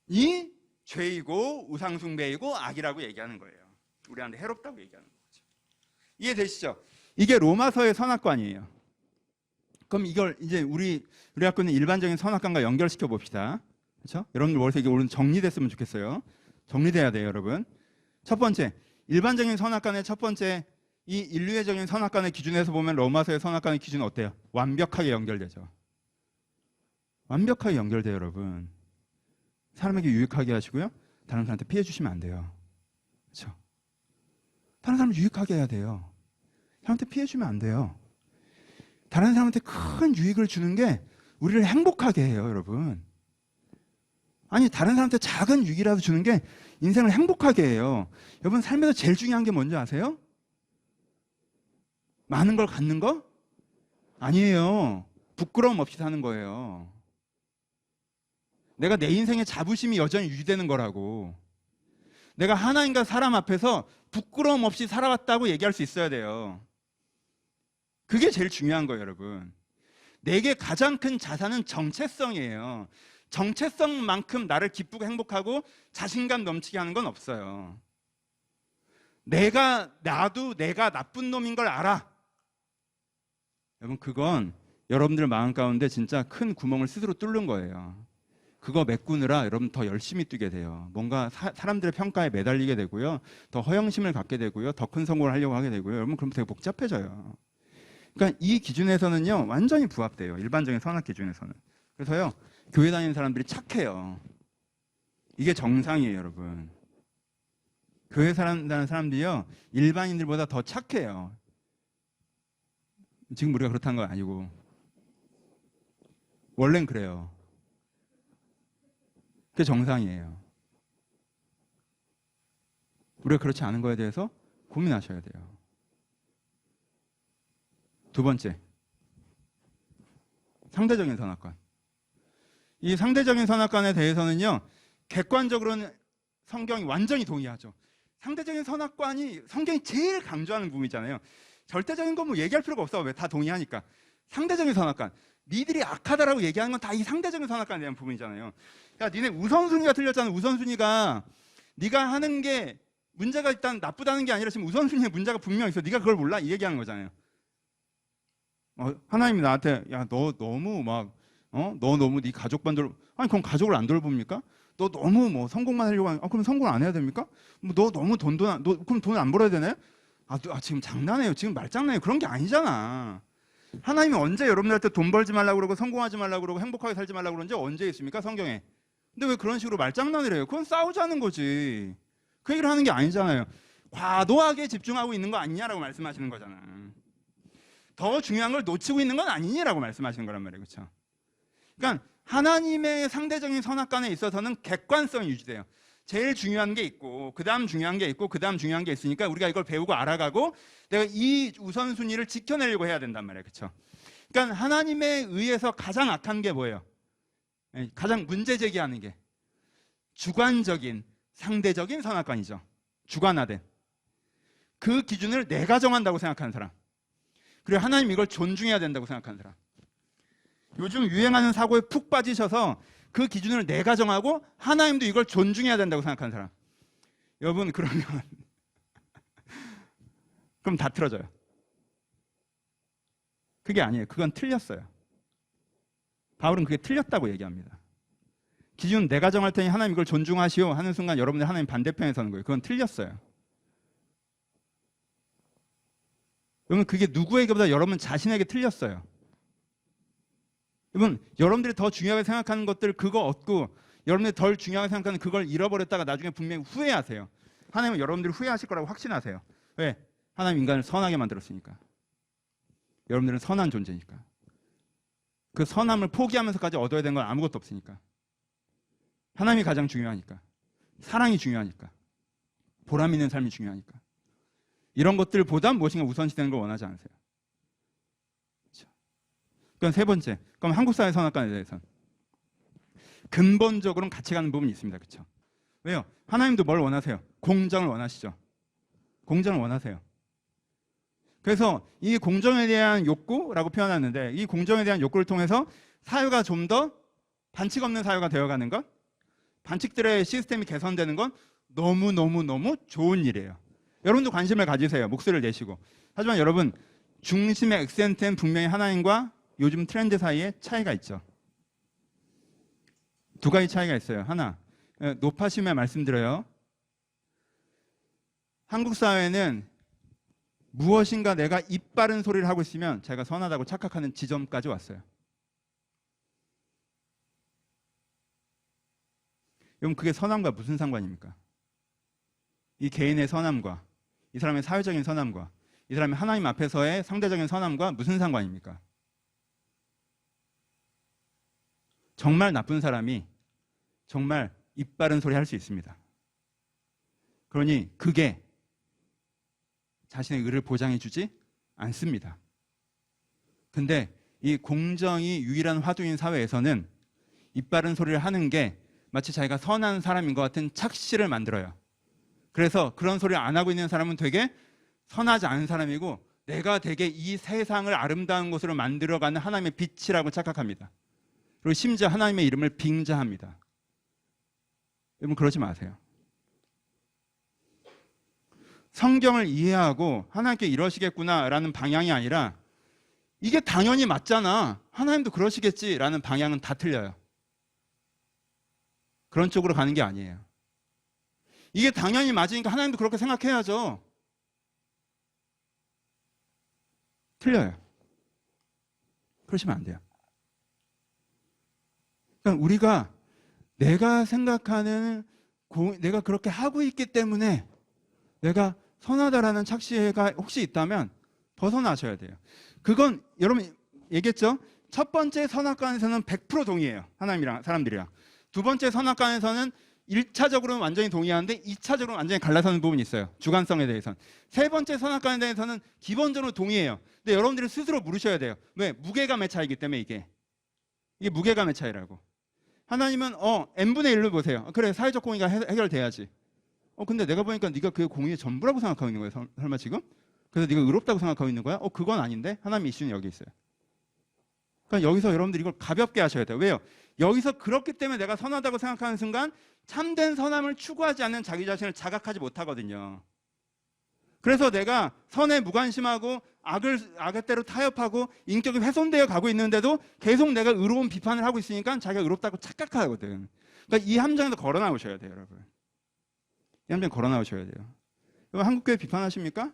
이 죄이고 우상숭배이고 악이라고 얘기하는 거예요. 우리한테 해롭다고 얘기하는 거죠. 이해되시죠? 이게 로마서의 선악관이에요. 그럼 이걸 이제 우리 학교는 일반적인 선악관과 연결시켜 봅시다. 그렇죠? 여러분들 머릿속에 이게 오늘 정리됐으면 좋겠어요. 정리돼야 돼요, 여러분. 첫 번째, 일반적인 선악관의 첫 번째 이 인류애적인 선악관의 기준에서 보면 로마서의 선악관의 기준은 어때요? 완벽하게 연결되죠. 완벽하게 연결돼요, 여러분. 사람에게 유익하게 하시고요. 다른 사람한테 피해 주시면 안 돼요. 그렇죠? 다른 사람을 유익하게 해야 돼요. 사람한테 피해 주면 안 돼요. 다른 사람한테 큰 유익을 주는 게 우리를 행복하게 해요, 여러분. 아니 다른 사람한테 작은 유익이라도 주는 게 인생을 행복하게 해요. 여러분 삶에서 제일 중요한 게 뭔지 아세요? 많은 걸 갖는 거? 아니에요. 부끄러움 없이 사는 거예요. 내가 내 인생의 자부심이 여전히 유지되는 거라고. 내가 하나님과 사람 앞에서 부끄러움 없이 살아왔다고 얘기할 수 있어야 돼요. 그게 제일 중요한 거예요, 여러분. 내게 가장 큰 자산은 정체성이에요. 정체성만큼 나를 기쁘고 행복하고 자신감 넘치게 하는 건 없어요. 나도 내가 나쁜 놈인 걸 알아. 여러분, 그건 여러분들 마음 가운데 진짜 큰 구멍을 스스로 뚫는 거예요. 그거 메꾸느라 여러분 더 열심히 뛰게 돼요. 뭔가 사람들의 평가에 매달리게 되고요. 더 허영심을 갖게 되고요. 더 큰 성공을 하려고 하게 되고요. 여러분, 그럼 되게 복잡해져요. 그러니까 이 기준에서는요, 완전히 부합돼요. 일반적인 선악 기준에서는. 그래서요, 교회 다니는 사람들이 착해요. 이게 정상이에요, 여러분. 교회 다니는 사람들이요, 일반인들보다 더 착해요. 지금 우리가 그렇다는 건 아니고. 원래는 그래요. 그게 정상이에요. 우리가 그렇지 않은 거에 대해서 고민하셔야 돼요. 두 번째, 상대적인 선악관. 이 상대적인 선악관에 대해서는요, 객관적으로는 성경이 완전히 동의하죠. 상대적인 선악관이 성경이 제일 강조하는 부분이잖아요. 절대적인 건 뭐 얘기할 필요가 없어. 왜? 다 동의하니까. 상대적인 선악관. 니들이 악하다라고 얘기하는 건 다 이 상대적인 선악관에 대한 부분이잖아요. 그러니까 니네 우선순위가 틀렸잖아. 우선순위가 네가 하는 게 문제가 일단 나쁘다는 게 아니라 지금 우선순위에 문제가 분명히 있어. 네가 그걸 몰라? 이 얘기하는 거잖아요. 하나님이 나한테 야, 너 너무 막 너 너무 네 가족만 아니 그럼 가족을 안 돌봅니까? 너 너무 뭐 성공만 하려고 하는 그럼 성공을 안 해야 됩니까? 뭐 너 너무 너 그럼 돈을 안 벌어야 되나요? 지금 장난해요. 지금 말장난해요. 그런 게 아니잖아. 하나님이 언제 여러분들한테 돈 벌지 말라고 그러고 성공하지 말라고 그러고 행복하게 살지 말라고 그러는지 언제 있습니까? 성경에. 근데 왜 그런 식으로 말장난을 해요? 그건 싸우자는 거지. 그 얘기를 하는 게 아니잖아요. 과도하게 집중하고 있는 거 아니냐라고 말씀하시는 거잖아. 더 중요한 걸 놓치고 있는 건 아니냐라고 말씀하시는 거란 말이에요. 그렇죠? 그러니까 하나님의 상대적인 선악관에 있어서는 객관성이 유지돼요. 제일 중요한 게 있고 그 다음 중요한 게 있고 그 다음 중요한 게 있으니까 우리가 이걸 배우고 알아가고 내가 이 우선순위를 지켜내려고 해야 된단 말이에요. 그렇죠? 그러니까 하나님에 의해서 가장 악한 게 뭐예요? 가장 문제 제기하는 게 주관적인 상대적인 선악관이죠. 주관화된 그 기준을 내가 정한다고 생각하는 사람, 그리고 하나님 이걸 존중해야 된다고 생각하는 사람. 요즘 유행하는 사고에 푹 빠지셔서 그 기준을 내가 정하고 하나님도 이걸 존중해야 된다고 생각하는 사람. 여러분, 그러면 그럼 다 틀어져요. 그게 아니에요. 그건 틀렸어요. 바울은 그게 틀렸다고 얘기합니다. 기준은 내가 정할 테니 하나님 이걸 존중하시오 하는 순간 여러분들 하나님 반대편에 서는 거예요. 그건 틀렸어요. 여러분, 그게 누구에게보다 여러분 자신에게 틀렸어요. 여러분, 여러분들이 더 중요하게 생각하는 것들 그거 얻고 여러분들이 덜 중요하게 생각하는 그걸 잃어버렸다가 나중에 분명히 후회하세요. 하나님은 여러분들이 후회하실 거라고 확신하세요. 왜? 하나님 인간을 선하게 만들었으니까. 여러분들은 선한 존재니까. 그 선함을 포기하면서까지 얻어야 되는 건 아무것도 없으니까. 하나님이 가장 중요하니까. 사랑이 중요하니까. 보람 있는 삶이 중요하니까. 이런 것들보다 무엇인가 우선시되는 걸 원하지 않으세요. 그렇죠? 그럼 세 번째, 그럼 한국 사회 선악관에 대해서는 근본적으로는 같이 가는 부분이 있습니다. 그렇죠? 왜요? 하나님도 뭘 원하세요? 공정을 원하시죠. 공정을 원하세요. 그래서 이 공정에 대한 욕구라고 표현하는데, 이 공정에 대한 욕구를 통해서 사회가 좀 더 반칙 없는 사회가 되어가는 것, 반칙들의 시스템이 개선되는 건 너무너무너무 좋은 일이에요. 여러분도 관심을 가지세요. 목소리를 내시고. 하지만 여러분, 중심의 액센트는 분명히 하나님과 요즘 트렌드 사이에 차이가 있죠. 두 가지 차이가 있어요. 하나, 높아심에 말씀드려요. 한국 사회는 무엇인가 내가 입 바른 소리를 하고 있으면 제가 선하다고 착각하는 지점까지 왔어요. 여러분, 그게 선함과 무슨 상관입니까? 이 개인의 선함과 이 사람의 사회적인 선함과 이 사람의 하나님 앞에서의 상대적인 선함과 무슨 상관입니까? 정말 나쁜 사람이 정말 입 바른 소리 할 수 있습니다. 그러니 그게 자신의 의를 보장해주지 않습니다. 근데 이 공정이 유일한 화두인 사회에서는 입 바른 소리를 하는 게 마치 자기가 선한 사람인 것 같은 착시를 만들어요. 그래서 그런 소리를 안 하고 있는 사람은 되게 선하지 않은 사람이고 내가 되게 이 세상을 아름다운 곳으로 만들어가는 하나님의 빛이라고 착각합니다. 그리고 심지어 하나님의 이름을 빙자합니다. 여러분, 그러지 마세요. 성경을 이해하고 하나님께 이러시겠구나라는 방향이 아니라 이게 당연히 맞잖아, 하나님도 그러시겠지라는 방향은 다 틀려요. 그런 쪽으로 가는 게 아니에요. 이게 당연히 맞으니까 하나님도 그렇게 생각해야죠. 틀려요. 그러시면 안 돼요. 그러니까 우리가 내가 생각하는 내가 그렇게 하고 있기 때문에 내가 선하다라는 착시가 혹시 있다면 벗어나셔야 돼요. 그건 여러분 얘기했죠? 첫 번째 선악관에서는 100% 동의해요. 하나님이랑 사람들이랑. 두 번째 선악관에서는 1차적으로는 완전히 동의하는데 2차적으로는 완전히 갈라서는 부분이 있어요. 주관성에 대해서는. 세 번째 선악관에 대해서는 기본적으로 동의해요. 근데 여러분들이 스스로 물으셔야 돼요. 왜? 무게감의 차이기 때문에 이게 무게감의 차이라고. 하나님은 n분의 1로 보세요. 그래, 사회적 공의가 해결돼야지. 근데 내가 보니까 네가 그게 공의의 전부라고 생각하고 있는 거야. 설마 지금? 그래서 네가 의롭다고 생각하고 있는 거야? 그건 아닌데? 하나님의 이슈는 여기 있어요. 그러니까 여기서 여러분들이 이걸 가볍게 하셔야 돼요. 왜요? 여기서 그렇기 때문에 내가 선하다고 생각하는 순간 참된 선함을 추구하지 않는 자기 자신을 자각하지 못하거든요. 그래서 내가 선에 무관심하고 악의 대로 타협하고 인격이 훼손되어 가고 있는데도 계속 내가 의로운 비판을 하고 있으니까 자기가 의롭다고 착각하거든. 그러니까 이 함정에서 걸어 나오셔야 돼요, 여러분. 이 함정 걸어 나오셔야 돼요. 여러분, 한국교회 비판하십니까?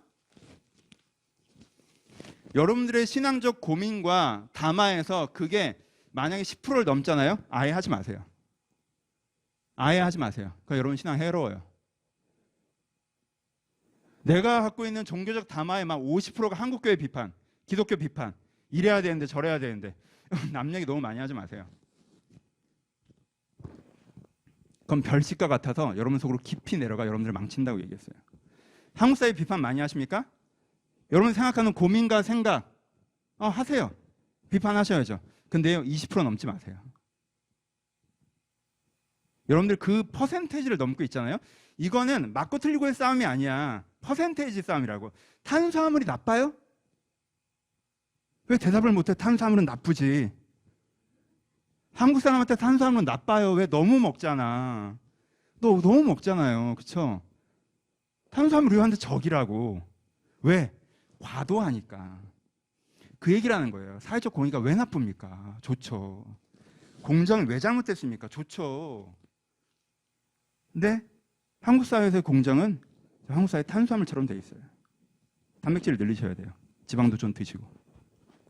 여러분들의 신앙적 고민과 담화에서 그게 만약에 10%를 넘잖아요? 아예 하지 마세요. 아예 하지 마세요. 그러니까 여러분 신앙 해로워요. 내가 갖고 있는 종교적 담화의 막 50%가 한국교회 비판, 기독교 비판, 이래야 되는데 저래야 되는데 남 얘기 너무 많이 하지 마세요. 그럼 별식과 같아서 여러분 속으로 깊이 내려가 여러분들을 망친다고 얘기했어요. 한국 사회 비판 많이 하십니까? 여러분 생각하는 고민과 생각 하세요. 비판하셔야죠. 근데요, 20% 넘지 마세요. 여러분들 그 퍼센테이지를 넘고 있잖아요. 이거는 맞고 틀리고의 싸움이 아니야. 퍼센테이지 싸움이라고. 탄수화물이 나빠요? 왜 대답을 못해? 탄수화물은 나쁘지. 한국 사람한테 탄수화물은 나빠요. 왜? 너무 먹잖아. 너 너무 먹잖아요. 그쵸? 탄수화물 우리한테 적이라고. 왜? 과도하니까. 그 얘기를 하는 거예요. 사회적 공의가 왜 나쁩니까? 좋죠. 공정이 왜 잘못됐습니까? 좋죠. 근데 한국 사회에서의 공정은 한국 사회 탄수화물처럼 돼 있어요. 단백질을 늘리셔야 돼요. 지방도 좀 드시고.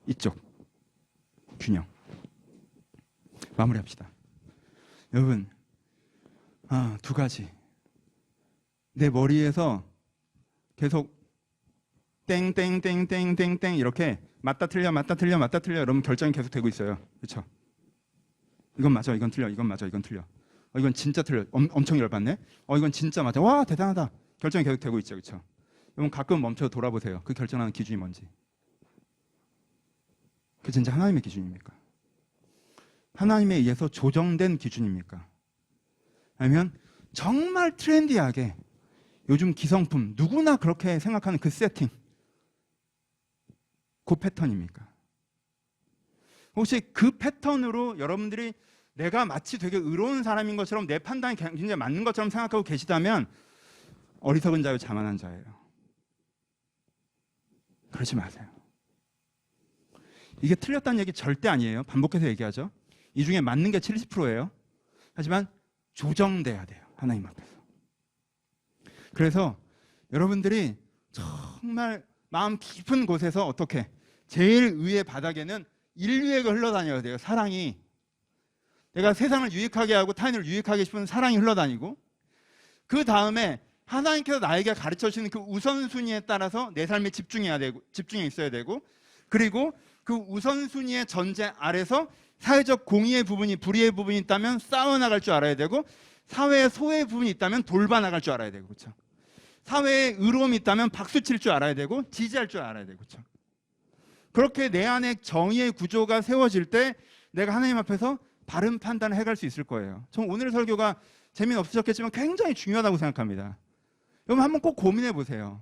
이쪽 균형. 마무리합시다. 여러분, 두 가지. 내 머리에서 계속 땡땡땡땡땡땡 이렇게 맞다 틀려 맞다 틀려 맞다 틀려 이러면 결정이 계속 되고 있어요. 그렇죠? 이건 맞아, 이건 틀려, 이건 맞아, 이건 틀려. 이건 진짜 틀려. 엄청 열받네. 이건 진짜 맞아. 와, 대단하다. 결정이 계속 되고 있죠. 그렇죠? 여러분 가끔 멈춰 돌아보세요. 그 결정하는 기준이 뭔지. 그게 진짜 하나님의 기준입니까? 하나님에 의해서 조정된 기준입니까? 아니면 정말 트렌디하게 요즘 기성품 누구나 그렇게 생각하는 그 세팅, 그 패턴입니까? 혹시 그 패턴으로 여러분들이 내가 마치 되게 의로운 사람인 것처럼 내 판단이 굉장히 맞는 것처럼 생각하고 계시다면 어리석은 자요 자만한 자예요. 그러지 마세요. 이게 틀렸다는 얘기 절대 아니에요. 반복해서 얘기하죠. 이 중에 맞는 게 70%예요. 하지만 조정돼야 돼요. 하나님 앞에서. 그래서 여러분들이 정말 마음 깊은 곳에서 어떻게 제일 위의 바닥에는 인류애가 흘러다녀야 돼요. 사랑이. 내가 세상을 유익하게 하고 타인을 유익하게 싶은 사랑이 흘러다니고, 그 다음에 하나님께서 나에게 가르쳐 주시는 그 우선순위에 따라서 내 삶에 집중해야 되고, 집중해 있어야 되고, 그리고 그 우선순위의 전제 아래서 사회적 공의의 부분이, 불의의 부분이 있다면 싸워나갈 줄 알아야 되고, 사회의 소외의 부분이 있다면 돌봐나갈 줄 알아야 되고, 그렇죠? 사회에 의로움이 있다면 박수 칠 줄 알아야 되고 지지할 줄 알아야 되고, 그렇죠? 그렇게 내 안에 정의의 구조가 세워질 때 내가 하나님 앞에서 바른 판단을 해갈 수 있을 거예요. 저는 오늘 설교가 재미는 없으셨겠지만 굉장히 중요하다고 생각합니다. 여러분 한번 꼭 고민해 보세요.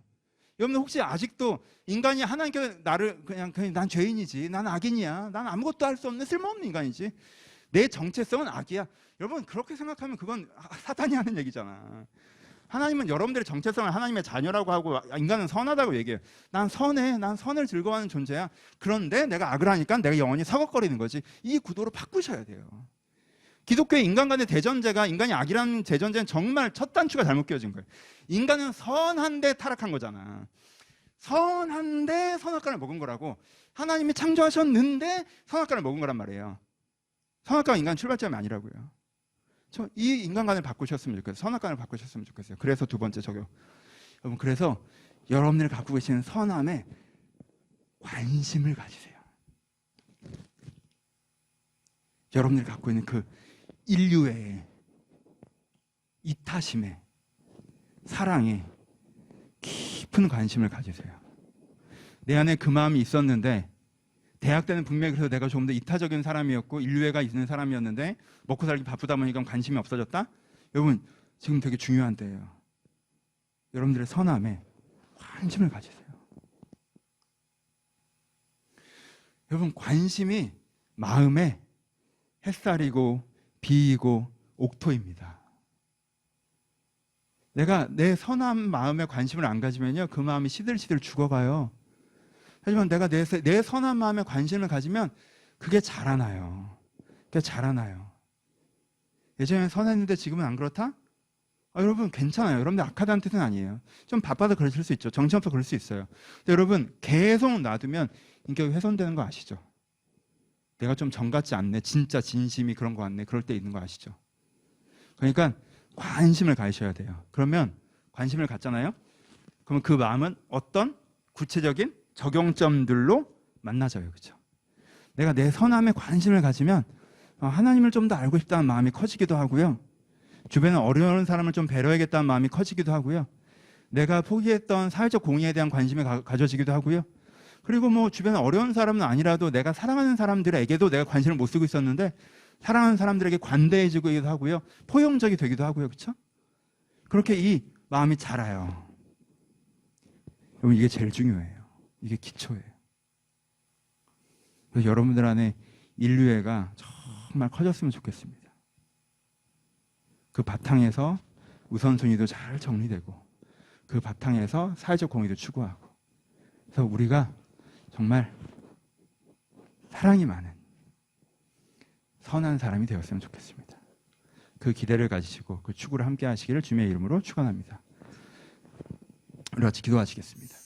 여러분 혹시 아직도 인간이 하나님께서 나를 그냥 난 죄인이지, 난 악인이야, 난 아무것도 할 수 없는 쓸모없는 인간이지, 내 정체성은 악이야. 여러분 그렇게 생각하면 그건 사탄이 하는 얘기잖아. 하나님은 여러분들의 정체성을 하나님의 자녀라고 하고 인간은 선하다고 얘기해요. 난 선해, 난 선을 즐거워하는 존재야. 그런데 내가 악을 하니까 내가 영원히 서걱거리는 거지. 이 구도로 바꾸셔야 돼요. 기독교의 인간 간의 대전제가, 인간이 악이라는 대전제는 정말 첫 단추가 잘못 끼워진 거예요. 인간은 선한데 타락한 거잖아. 선한데 선악과를 먹은 거라고. 하나님이 창조하셨는데 선악과를 먹은 거란 말이에요. 선악과가 인간 출발점이 아니라고요. 이 인간관을 바꾸셨으면 좋겠어요. 선악관을 바꾸셨으면 좋겠어요. 그래서 두 번째 적용. 여러분, 그래서 여러분들이 갖고 계시는 선함에 관심을 가지세요. 여러분들이 갖고 있는 그 인류의 이타심에, 사랑에 깊은 관심을 가지세요. 내 안에 그 마음이 있었는데, 대학 때는 분명히 그래서 내가 좀 더 이타적인 사람이었고 인류애가 있는 사람이었는데 먹고 살기 바쁘다 보니까 관심이 없어졌다? 여러분 지금 되게 중요한 때예요. 여러분들의 선함에 관심을 가지세요. 여러분 관심이 마음의 햇살이고 비이고 옥토입니다. 내가 내 선한 마음에 관심을 안 가지면요 그 마음이 시들시들 죽어가요. 하지만 내가 내 선한 마음에 관심을 가지면 그게 자라나요. 그게 자라나요. 예전에 선했는데 지금은 안 그렇다? 여러분 괜찮아요. 여러분들 악하다는 뜻은 아니에요. 좀 바빠서 그러실 수 있죠. 정신없어 그럴 수 있어요. 근데 여러분 계속 놔두면 인격이 훼손되는 거 아시죠? 내가 좀 정 같지 않네. 진짜 진심이 그런 거 같네. 그럴 때 있는 거 아시죠? 그러니까 관심을 가지셔야 돼요. 그러면 관심을 갖잖아요. 그러면 그 마음은 어떤 구체적인 적용점들로 만나져요. 그렇죠? 내가 내 선함에 관심을 가지면 하나님을 좀 더 알고 싶다는 마음이 커지기도 하고요. 주변에 어려운 사람을 좀 배려해야겠다는 마음이 커지기도 하고요. 내가 포기했던 사회적 공의에 대한 관심이 가져지기도 하고요. 그리고 뭐 주변에 어려운 사람은 아니라도 내가 사랑하는 사람들에게도 내가 관심을 못 쓰고 있었는데 사랑하는 사람들에게 관대해지기도 하고요. 포용적이 되기도 하고요. 그렇죠? 그렇게 이 마음이 자라요. 여러분, 이게 제일 중요해요. 이게 기초예요. 그래서 여러분들 안에 인류애가 정말 커졌으면 좋겠습니다. 그 바탕에서 우선순위도 잘 정리되고 그 바탕에서 사회적 공의도 추구하고, 그래서 우리가 정말 사랑이 많은 선한 사람이 되었으면 좋겠습니다. 그 기대를 가지시고 그 추구를 함께 하시기를 주님의 이름으로 축원합니다. 우리 같이 기도하시겠습니다.